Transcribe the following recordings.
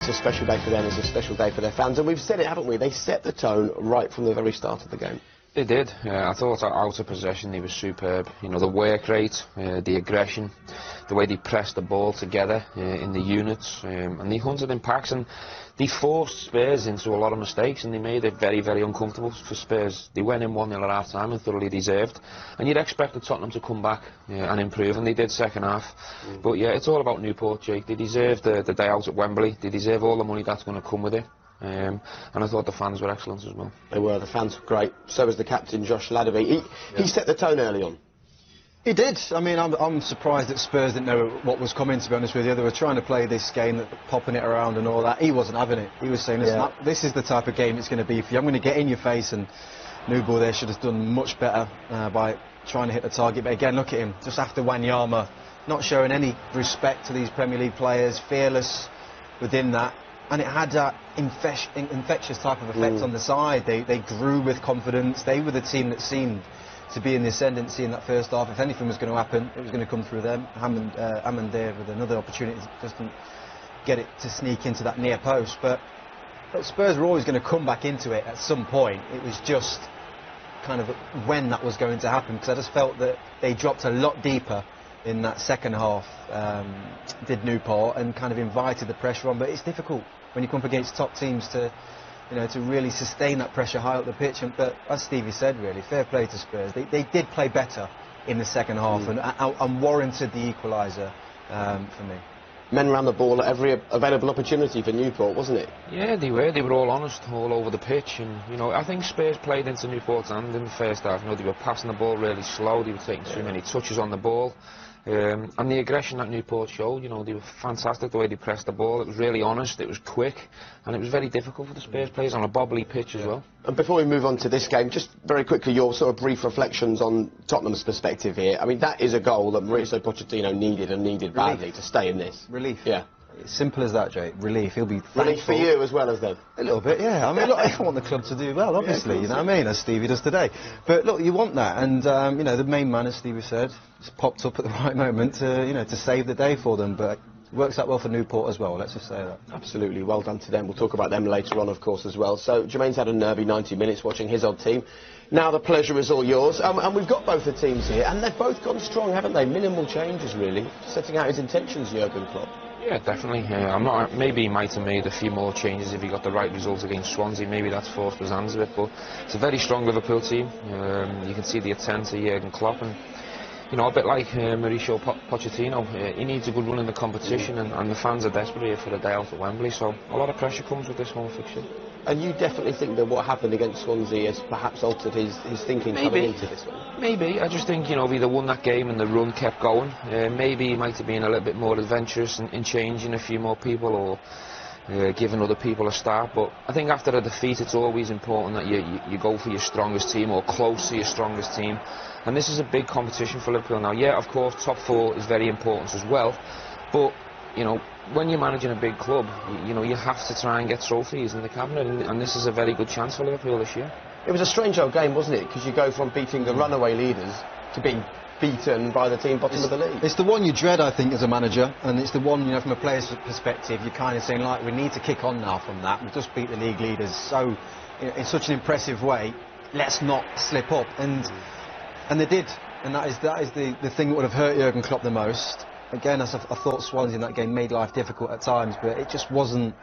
It's a special day for them, it's a special day for their fans, and we've said it, haven't we? They set the tone right from the very start of the game. They did. I thought out of possession they were superb. You know, the work rate, the aggression, the way they pressed the ball together in the units, and they hunted in packs, and they forced Spurs into a lot of mistakes, and they made it very, very uncomfortable for Spurs. They went in 1-0 at half-time and thoroughly deserved, and you'd expect the Tottenham to come back and improve, and they did second half. But yeah, it's all about Newport, Jake. They deserve the day out at Wembley. They deserve all the money that's going to come with it. And I thought the fans were excellent as well. They were. The fans were great. So was the captain, Josh Ladderby. He set the tone early on. He did. I mean, I'm surprised that Spurs didn't know what was coming, to be honest with you. They were trying to play this game, popping it around and all that. He wasn't having it. He was saying, listen, this is the type of game it's going to be for you. I'm going to get in your face, and Newport there should have done much better by trying to hit the target. But again, look at him, just after Wanyama, not showing any respect to these Premier League players, fearless within that. And it had that infectious type of effect on the side. They grew with confidence. They were the team that seemed to be in the ascendancy in that first half. If anything was going to happen, it was going to come through them. Hammond there with another opportunity, just didn't get it to sneak into that near post. But Spurs were always going to come back into it at some point. It was just kind of when that was going to happen, because I just felt that they dropped a lot deeper in that second half, did Newport, and kind of invited the pressure on. But it's difficult when you come up against top teams to, you know, to really sustain that pressure high up the pitch. But as Stevie said, really, fair play to Spurs. They did play better in the second half and warranted the equaliser for me. Men ran the ball at every available opportunity for Newport, wasn't it? Yeah, they were. They were all honest, all over the pitch. And, you know, I think Spurs played into Newport's hand in the first half. You know, they were passing the ball really slow. They were taking too many touches on the ball. And the aggression that Newport showed, you know, they were fantastic the way they pressed the ball. It was really honest, it was quick, and it was very difficult for the Spurs players on a bobbly pitch as well. And before we move on to this game, just very quickly, your sort of brief reflections on Tottenham's perspective here. I mean, that is a goal that Mauricio Pochettino needed badly to stay in this. Relief. Yeah. Simple as that, Jake. Relief. He'll be thankful. Relief for you as well as them. A little bit, yeah. I mean, look, I want the club to do well, obviously, you know what I mean, as Stevie does today. But look, you want that, and you know, the main man, as Stevie said, just popped up at the right moment to, you know, to save the day for them. But it works out well for Newport as well. Let's just say that. Absolutely, well done to them. We'll talk about them later on, of course, as well. So Jermaine's had a nervy 90 minutes watching his old team. Now the pleasure is all yours, and we've got both the teams here, and they've both gone strong, haven't they? Minimal changes, really, setting out his intentions, Jurgen Klopp. Yeah, definitely. Maybe he might have made a few more changes if he got the right results against Swansea. Maybe that's forced his hands a bit, but it's a very strong Liverpool team. You can see the attempt of Jurgen Klopp, and you know, a bit like Mauricio Pochettino, he needs a good run in the competition, and the fans are desperate here for a day out at Wembley. So a lot of pressure comes with this home fixture. And you definitely think that what happened against Swansea has perhaps altered his thinking coming into this one? Maybe. I just think, you know, if he'd have won that game and the run kept going, maybe he might have been a little bit more adventurous in changing a few more people, or giving other people a start. But I think after a defeat, it's always important that you go for your strongest team, or close to your strongest team. And this is a big competition for Liverpool now. Yeah, of course, top four is very important as well. But, you know, when you're managing a big club, you know, you have to try and get trophies in the cabinet, and this is a very good chance for Liverpool this year. It was a strange old game, wasn't it? Because you go from beating the runaway leaders to being beaten by the team bottom of the league. It's the one you dread, I think, as a manager, and it's the one, you know, from a player's perspective, you're kind of saying, like, we need to kick on now from that. We've just beat the league leaders so, you know, in such an impressive way. Let's not slip up, and they did, and that is the thing that would have hurt Jurgen Klopp the most. Again, as I thought Swansea in that game made life difficult at times, but it just wasn't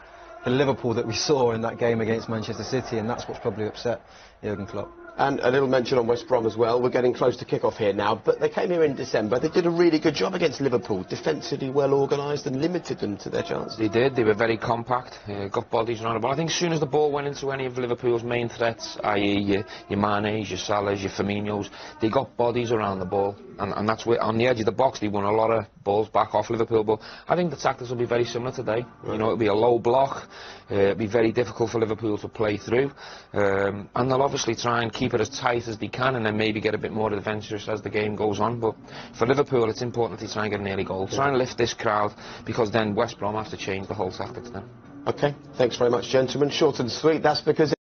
the Liverpool that we saw in that game against Manchester City, and that's what's probably upset Jurgen Klopp. And a little mention on West Brom as well. We're getting close to kick-off here now, but they came here in December. They did a really good job against Liverpool, defensively well organised and limited them to their chances. They did. They were very compact, got bodies around the ball. I think as soon as the ball went into any of Liverpool's main threats, i.e. your Manes, your Salahs, your Firminos, they got bodies around the ball, and that's where, on the edge of the box, they won a lot of balls back off Liverpool. But I think the tactics will be very similar today. Right. You know, it'll be a low block, it'll be very difficult for Liverpool to play through, and they'll obviously try and keep it as tight as they can, and then maybe get a bit more adventurous as the game goes on. But for Liverpool, it's important that they try and get an early goal, try and lift this crowd, because then West Brom have to change the whole tactics then. Okay, thanks very much, gentlemen. Short and sweet. That's because